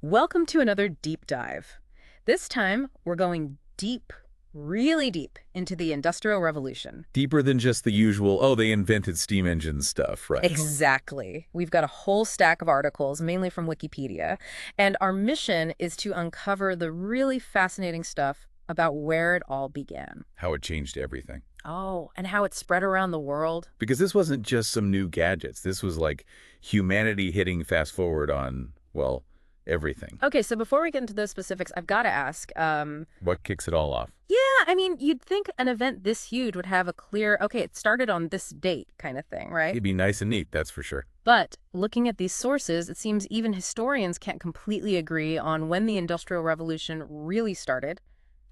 Welcome to another deep dive. This time, we're going deep, really deep into the Industrial Revolution. Deeper than just the usual, oh, they invented steam engine stuff, right? Exactly. We've got a whole stack of articles, mainly from Wikipedia, and our mission is to uncover the really fascinating stuff about where it all began. How it changed everything. Oh, and how it spread around the world. Because this wasn't just some new gadgets. This was like humanity hitting fast forward on, well, everything. Okay, so before we get into those specifics, I've got to ask, What kicks it all off? yeah, I mean, you'd think an event this huge would have a clear, okay, it started on this date kind of thing, right? It'd be nice and neat, that's for sure. But looking at these sources, it seems even historians can't completely agree on when the Industrial Revolution really started.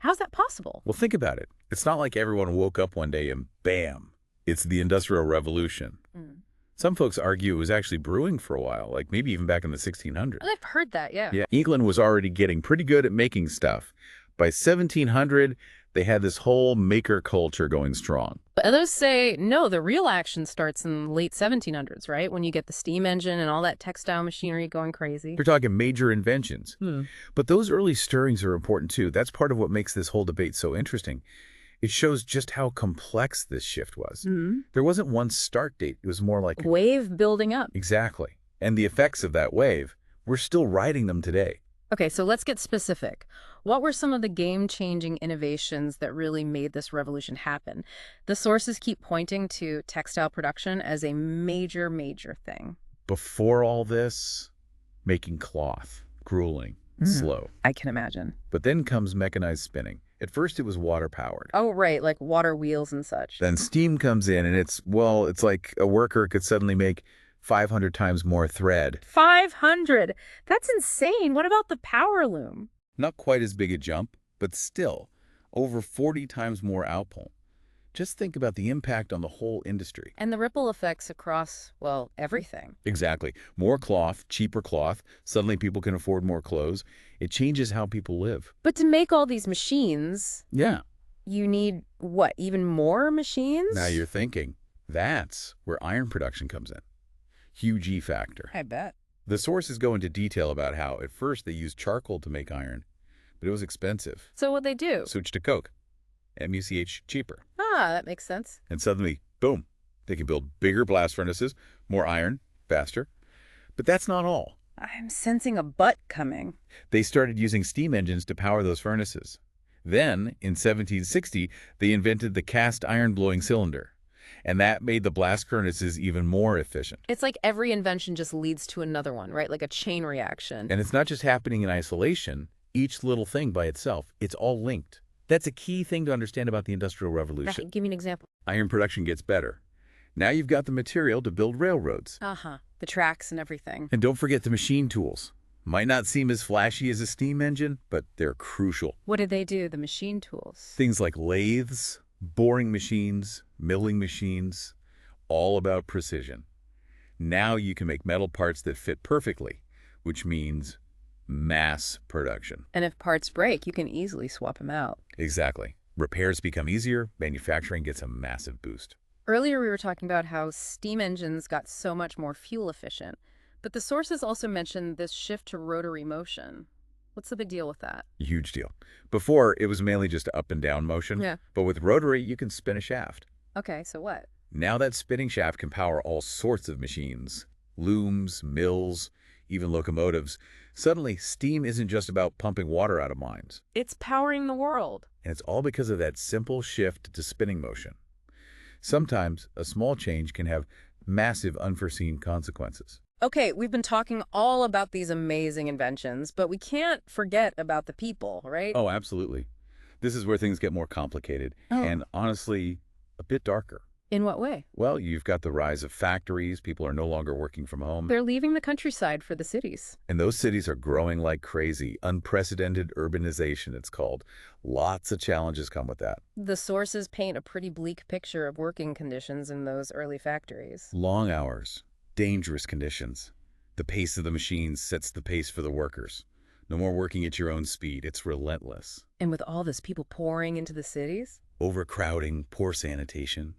How's that possible? Well, think about it. It's not like everyone woke up one day and bam, it's the Industrial Revolution. Mm. Some folks argue it was actually brewing for a while, like maybe even back in the 1600s. I've heard that, yeah. Yeah, England was already getting pretty good at making stuff. By 1700, they had this whole maker culture going strong. But others say, no, the real action starts in the late 1700s, right? When you get the steam engine and all that textile machinery going crazy. We're talking major inventions. Hmm. But those early stirrings are important too. That's part of what makes this whole debate so interesting. It shows just how complex this shift was. Hmm. There wasn't one start date. It was more like... Wave building up. Exactly. And the effects of that wave, we're still riding them today. Okay, so let's get specific. What were some of the game-changing innovations that really made this revolution happen? The sources keep pointing to textile production as a major, major thing. Before all this, making cloth, grueling, slow. I can imagine. But then comes mechanized spinning. At first, it was water-powered. Oh, right, like water wheels and such. Then steam comes in, and it's like a worker could suddenly make 500 times more thread. 500! That's insane. What about the power loom? Not quite as big a jump, but still, over 40 times more output. Just think about the impact on the whole industry. And the ripple effects across, well, everything. Exactly. More cloth, cheaper cloth. Suddenly people can afford more clothes. It changes how people live. But to make all these machines, Yeah. you need, what, even more machines? Now you're thinking. That's where iron production comes in. Huge E factor. I bet. The sources go into detail about how, at first, they used charcoal to make iron, but it was expensive. So what'd they do? Switched to coke. MUCH, cheaper. Ah, that makes sense. And suddenly, boom, they can build bigger blast furnaces, more iron, faster. But that's not all. I'm sensing a but coming. They started using steam engines to power those furnaces. Then, in 1760, they invented the cast iron blowing cylinder. And that made the blast furnaces even more efficient. It's like every invention just leads to another one, right? Like a chain reaction. And it's not just happening in isolation. Each little thing by itself, it's all linked. That's a key thing to understand about the Industrial Revolution. Right, give me an example. Iron production gets better. Now you've got the material to build railroads. Uh-huh. The tracks and everything. And don't forget the machine tools. Might not seem as flashy as a steam engine, but they're crucial. What did they do, the machine tools? Things like lathes, boring machines, milling machines, all about precision. Now you can make metal parts that fit perfectly, which means mass production. And if parts break, you can easily swap them out. Exactly. Repairs become easier, manufacturing gets a massive boost. Earlier, we were talking about how steam engines got so much more fuel efficient, but the sources also mentioned this shift to rotary motion. What's the big deal with that? Huge deal. Before, it was mainly just up and down motion. Yeah. But with rotary, you can spin a shaft. Okay, so what? Now that spinning shaft can power all sorts of machines. Looms, mills, even locomotives. Suddenly, steam isn't just about pumping water out of mines. It's powering the world. And it's all because of that simple shift to spinning motion. Sometimes, a small change can have massive unforeseen consequences. Okay, we've been talking all about these amazing inventions, but we can't forget about the people, right? Oh, absolutely. This is where things get more complicated and, honestly, a bit darker. In what way? Well, you've got the rise of factories. People are no longer working from home. They're leaving the countryside for the cities. And those cities are growing like crazy. Unprecedented urbanization, it's called. Lots of challenges come with that. The sources paint a pretty bleak picture of working conditions in those early factories. Long hours, dangerous conditions. The pace of the machines sets the pace for the workers. No more working at your own speed. It's relentless. And with all this people pouring into the cities? Overcrowding, poor sanitation.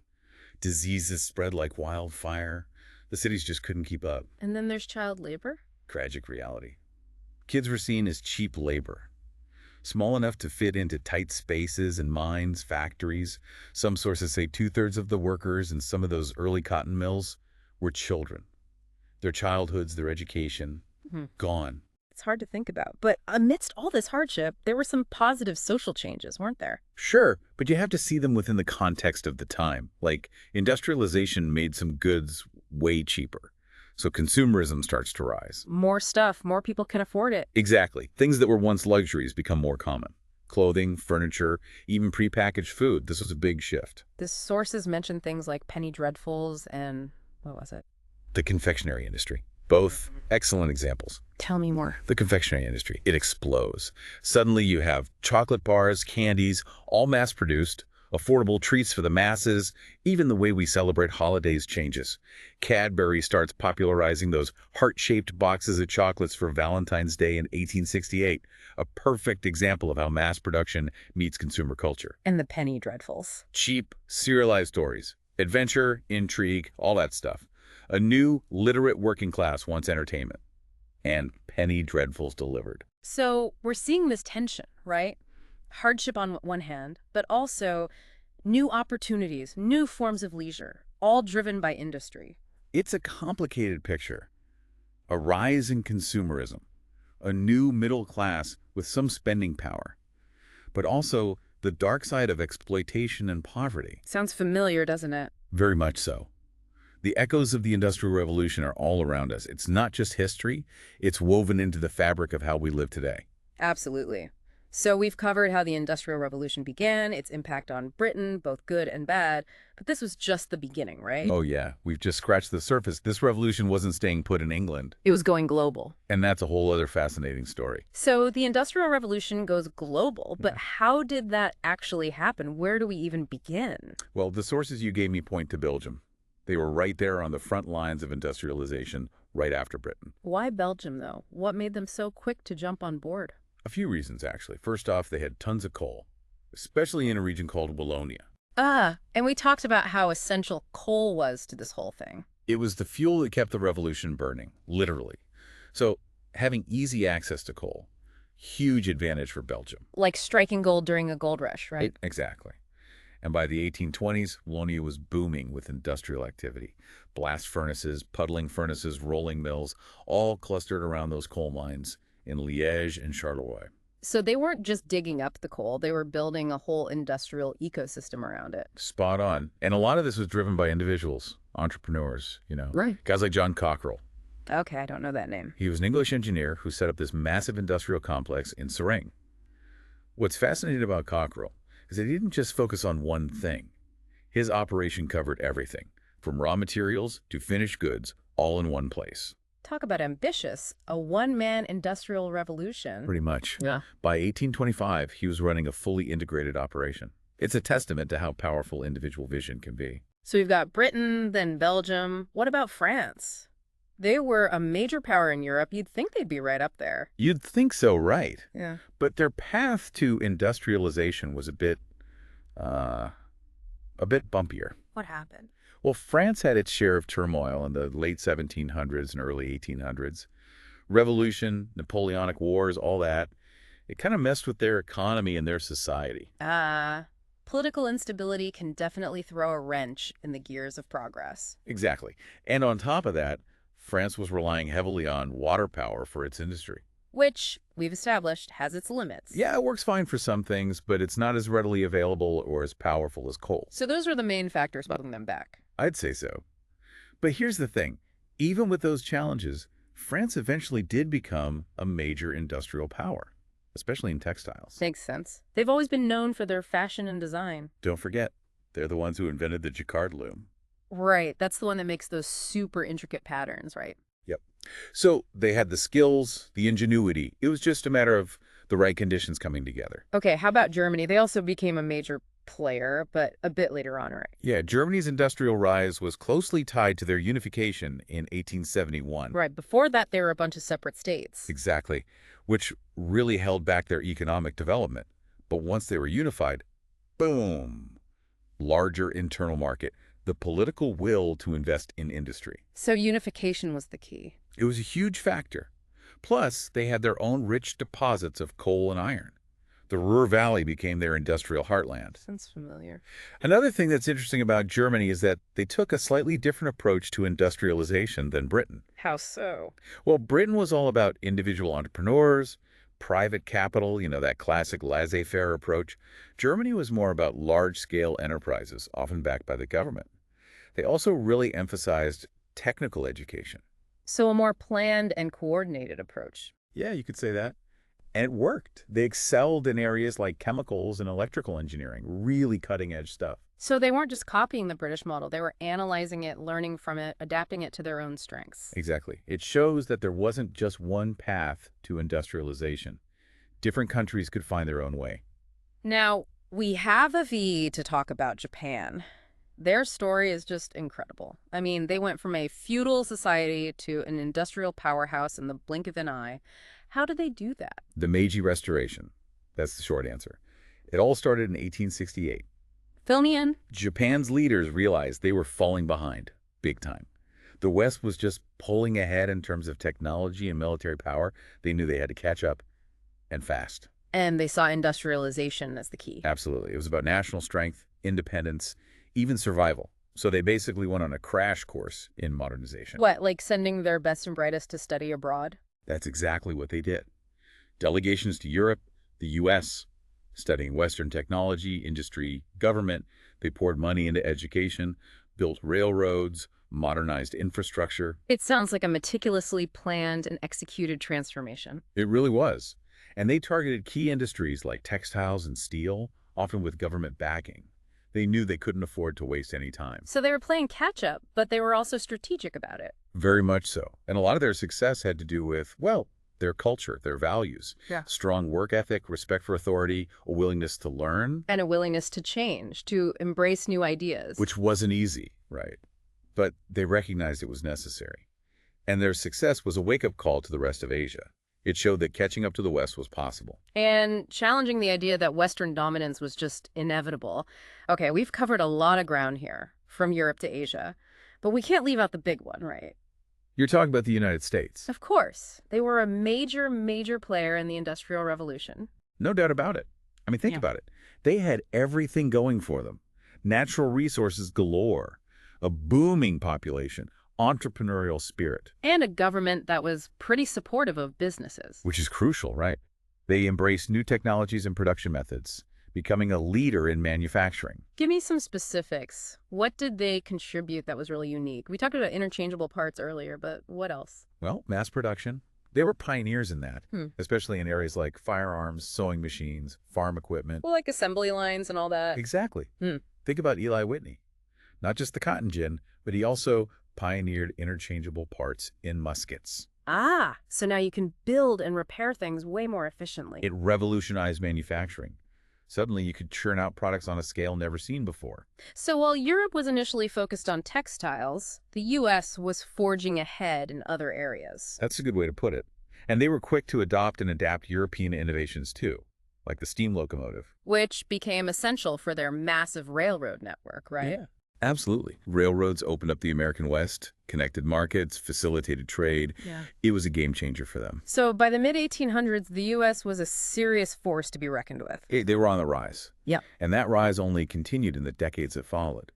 Diseases spread like wildfire. The cities just couldn't keep up. And then there's child labor? Tragic reality. Kids were seen as cheap labor, small enough to fit into tight spaces in mines, factories. Some sources say two-thirds of the workers in some of those early cotton mills were children. Their childhoods, their education, gone. It's hard to think about. But amidst all this hardship, there were some positive social changes, weren't there? Sure, but you have to see them within the context of the time. Like, industrialization made some goods way cheaper, so consumerism starts to rise. More stuff, more people can afford it. Exactly. Things that were once luxuries become more common. Clothing, furniture, even prepackaged food. This was a big shift. The sources mention things like penny dreadfuls and what was it? The confectionery industry. Both excellent examples. Tell me more. The confectionery industry, it explodes. Suddenly you have chocolate bars, candies, all mass-produced, affordable treats for the masses. Even the way we celebrate holidays changes. Cadbury starts popularizing those heart-shaped boxes of chocolates for Valentine's Day in 1868, a perfect example of how mass production meets consumer culture. And the penny dreadfuls. Cheap, serialized stories. Adventure, intrigue, all that stuff. A new, literate working class wants entertainment. And penny dreadfuls delivered. So we're seeing this tension, right? Hardship on one hand, but also new opportunities, new forms of leisure, all driven by industry. It's a complicated picture. A rise in consumerism. A new middle class with some spending power. But also the dark side of exploitation and poverty. Sounds familiar, doesn't it? Very much so. The echoes of the Industrial Revolution are all around us. It's not just history, it's woven into the fabric of how we live today. Absolutely. So we've covered how the Industrial Revolution began, its impact on Britain, both good and bad, but this was just the beginning, right? Oh yeah, we've just scratched the surface. This revolution wasn't staying put in England. It was going global. And that's a whole other fascinating story. So the Industrial Revolution goes global, but how did that actually happen? Where do we even begin? Well, the sources you gave me point to Belgium. They were right there on the front lines of industrialization right after Britain. Why Belgium, though? What made them so quick to jump on board? A few reasons, actually. First off, they had tons of coal, especially in a region called Wallonia. And we talked about how essential coal was to this whole thing. It was the fuel that kept the revolution burning, literally. So having easy access to coal, huge advantage for Belgium. Like striking gold during a gold rush, right? Exactly. And by the 1820s, Wallonia was booming with industrial activity. Blast furnaces, puddling furnaces, rolling mills, all clustered around those coal mines in Liège and Charleroi. So they weren't just digging up the coal, they were building a whole industrial ecosystem around it. Spot on. And a lot of this was driven by individuals, entrepreneurs, Right. Guys like John Cockerell. Okay, I don't know that name. He was an English engineer who set up this massive industrial complex in Sereng. What's fascinating about Cockerell is that he didn't just focus on one thing. His operation covered everything, from raw materials to finished goods, all in one place. Talk about ambitious. A one-man industrial revolution. Pretty much. Yeah. By 1825, he was running a fully integrated operation. It's a testament to how powerful individual vision can be. So we've got Britain, then Belgium. What about France? They were a major power in Europe. You'd think they'd be right up there. You'd think so, right? Yeah. But their path to industrialization was a bit bumpier. What happened? Well, France had its share of turmoil in the late 1700s and early 1800s. Revolution, Napoleonic Wars, all that. It kind of messed with their economy and their society. Political instability can definitely throw a wrench in the gears of progress. Exactly. And on top of that, France was relying heavily on water power for its industry. Which, we've established, has its limits. Yeah, it works fine for some things, but it's not as readily available or as powerful as coal. So those are the main factors holding them back. I'd say so. But here's the thing. Even with those challenges, France eventually did become a major industrial power, especially in textiles. Makes sense. They've always been known for their fashion and design. Don't forget, they're the ones who invented the jacquard loom. Right. That's the one that makes those super intricate patterns, right? Yep. So they had the skills, the ingenuity. It was just a matter of the right conditions coming together. Okay, how about Germany? They also became a major player, but a bit later on, right? Yeah, Germany's industrial rise was closely tied to their unification in 1871. Right. Before that, they were a bunch of separate states. Exactly, which really held back their economic development. But once they were unified, boom, larger internal market, the political will to invest in industry. So unification was the key. It was a huge factor. Plus, they had their own rich deposits of coal and iron. The Ruhr Valley became their industrial heartland. Sounds familiar. Another thing that's interesting about Germany is that they took a slightly different approach to industrialization than Britain. How so? Well, Britain was all about individual entrepreneurs, private capital, that classic laissez-faire approach. Germany was more about large-scale enterprises, often backed by the government. They also really emphasized technical education. So a more planned and coordinated approach. Yeah, you could say that. And it worked. They excelled in areas like chemicals and electrical engineering, really cutting-edge stuff. So they weren't just copying the British model, they were analyzing it, learning from it, adapting it to their own strengths. Exactly. It shows that there wasn't just one path to industrialization. Different countries could find their own way. Now, we have a V to talk about Japan. Their story is just incredible. I mean, they went from a feudal society to an industrial powerhouse in the blink of an eye. How did they do that? The Meiji Restoration. That's the short answer. It all started in 1868. Fill me in. Japan's leaders realized they were falling behind, big time. The West was just pulling ahead in terms of technology and military power. They knew they had to catch up, and fast. And they saw industrialization as the key. Absolutely. It was about national strength, independence, even survival. So they basically went on a crash course in modernization. What, like sending their best and brightest to study abroad? That's exactly what they did. Delegations to Europe, the U.S., studying Western technology, industry, government. They poured money into education, built railroads, modernized infrastructure. It sounds like a meticulously planned and executed transformation. It really was. And they targeted key industries like textiles and steel, often with government backing. They knew they couldn't afford to waste any time. So they were playing catch-up, but they were also strategic about it. Very much so. And a lot of their success had to do with, well, their culture, their values. Yeah. Strong work ethic, respect for authority, a willingness to learn. And a willingness to change, to embrace new ideas. Which wasn't easy, right? But they recognized it was necessary. And their success was a wake-up call to the rest of Asia. It showed that catching up to the West was possible. And challenging the idea that Western dominance was just inevitable. Okay, we've covered a lot of ground here, from Europe to Asia. But we can't leave out the big one, right? You're talking about the United States. Of course. They were a major, major player in the Industrial Revolution. No doubt about it. I mean, think about it. They had everything going for them. Natural resources galore, a booming population, entrepreneurial spirit. And a government that was pretty supportive of businesses. Which is crucial, right? They embraced new technologies and production methods, becoming a leader in manufacturing. Give me some specifics. What did they contribute that was really unique? We talked about interchangeable parts earlier, but what else? Well, mass production. They were pioneers in that, especially in areas like firearms, sewing machines, farm equipment. Well, like assembly lines and all that. Exactly. Think about Eli Whitney. Not just the cotton gin, but he also pioneered interchangeable parts in muskets. Ah, so now you can build and repair things way more efficiently. It revolutionized manufacturing. Suddenly, you could churn out products on a scale never seen before. So while Europe was initially focused on textiles, the U.S. was forging ahead in other areas. That's a good way to put it. And they were quick to adopt and adapt European innovations too, like the steam locomotive. Which became essential for their massive railroad network, right? Yeah. Absolutely. Railroads opened up the American West, connected markets, facilitated trade. Yeah. It was a game changer for them. So by the mid-1800s, the U.S. was a serious force to be reckoned with. They were on the rise. Yeah. And that rise only continued in the decades that followed.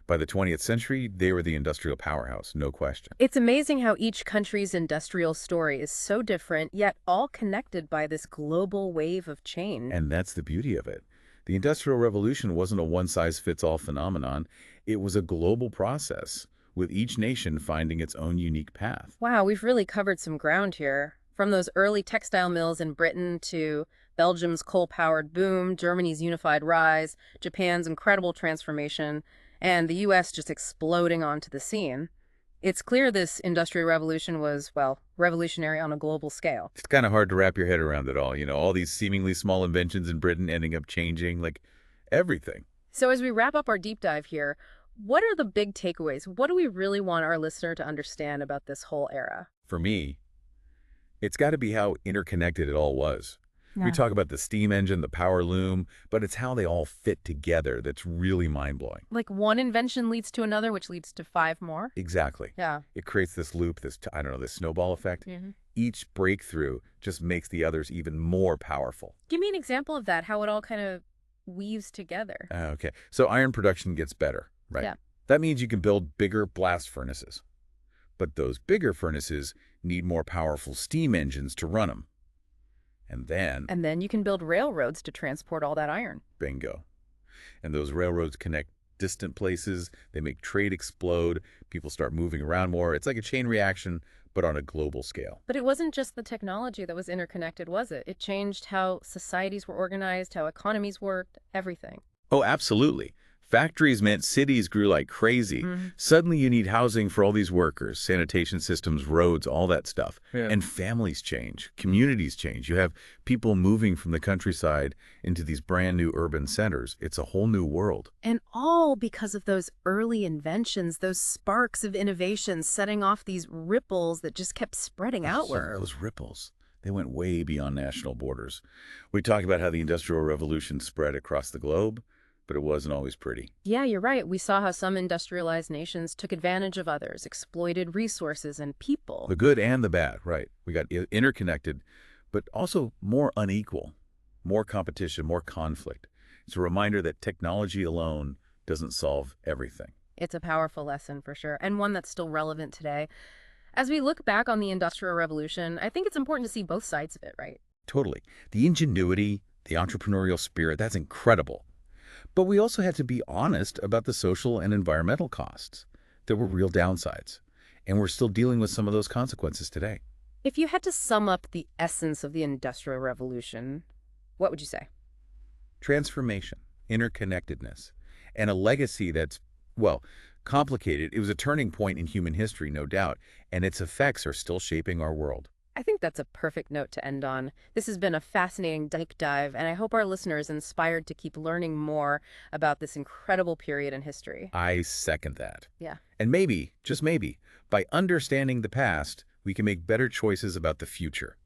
By the 20th century, they were the industrial powerhouse, no question. It's amazing how each country's industrial story is so different, yet all connected by this global wave of change. And that's the beauty of it. The Industrial Revolution wasn't a one-size-fits-all phenomenon. It was a global process, with each nation finding its own unique path. Wow, we've really covered some ground here. From those early textile mills in Britain to Belgium's coal-powered boom, Germany's unified rise, Japan's incredible transformation, and the U.S. just exploding onto the scene. It's clear this Industrial Revolution was, well, revolutionary on a global scale. It's kind of hard to wrap your head around it all. All these seemingly small inventions in Britain ending up changing, like, everything. So as we wrap up our deep dive here, what are the big takeaways? What do we really want our listener to understand about this whole era? For me, it's got to be how interconnected it all was. We Yeah. talk about the steam engine, the power loom, but it's how they all fit together that's really mind-blowing. Like one invention leads to another, which leads to five more. Exactly. Yeah. It creates this loop, I don't know, this snowball effect. Mhm. Each breakthrough just makes the others even more powerful. Give me an example of that, how it all kind of weaves together. Okay. So iron production gets better, right? Yeah. That means you can build bigger blast furnaces. But those bigger furnaces need more powerful steam engines to run them. And then, And then you can build railroads to transport all that iron. bingo. And those railroads connect distant places. They make trade explode. People start moving around more. It's like a chain reaction, but on a global scale. But it wasn't just the technology that was interconnected, was it? It changed how societies were organized, how economies worked, everything. Oh, absolutely. Factories meant cities grew like crazy. Mhm. Suddenly you need housing for all these workers, sanitation systems, roads, all that stuff. Yeah. And families change, communities change. You have people moving from the countryside into these brand new urban centers. It's a whole new world. And all because of those early inventions, those sparks of innovation setting off these ripples that just kept spreading outward. Those ripples, they went way beyond national borders. We talk about how the Industrial Revolution spread across the globe, but it wasn't always pretty. Yeah, you're right. We saw how some industrialized nations took advantage of others, exploited resources and people. The good and the bad, right. We got interconnected, but also more unequal, more competition, more conflict. It's a reminder that technology alone doesn't solve everything. It's a powerful lesson for sure, and one that's still relevant today. As we look back on the Industrial Revolution, I think it's important to see both sides of it, right? Totally. The ingenuity, the entrepreneurial spirit, that's incredible. But we also had to be honest about the social and environmental costs. There were real downsides, and we're still dealing with some of those consequences today. If you had to sum up the essence of the Industrial Revolution, what would you say? Transformation, interconnectedness, and a legacy that's, well, complicated. It was a turning point in human history, no doubt, and its effects are still shaping our world. I think that's a perfect note to end on. This has been a fascinating deep dive, and I hope our listeners are inspired to keep learning more about this incredible period in history. I second that. Yeah. And maybe, just maybe, by understanding the past, we can make better choices about the future.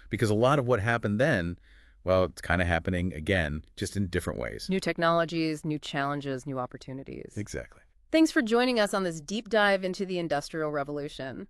Because a lot of what happened then, well, it's kind of happening again, just in different ways. New technologies, new challenges, new opportunities. Exactly. Thanks for joining us on this deep dive into the Industrial Revolution.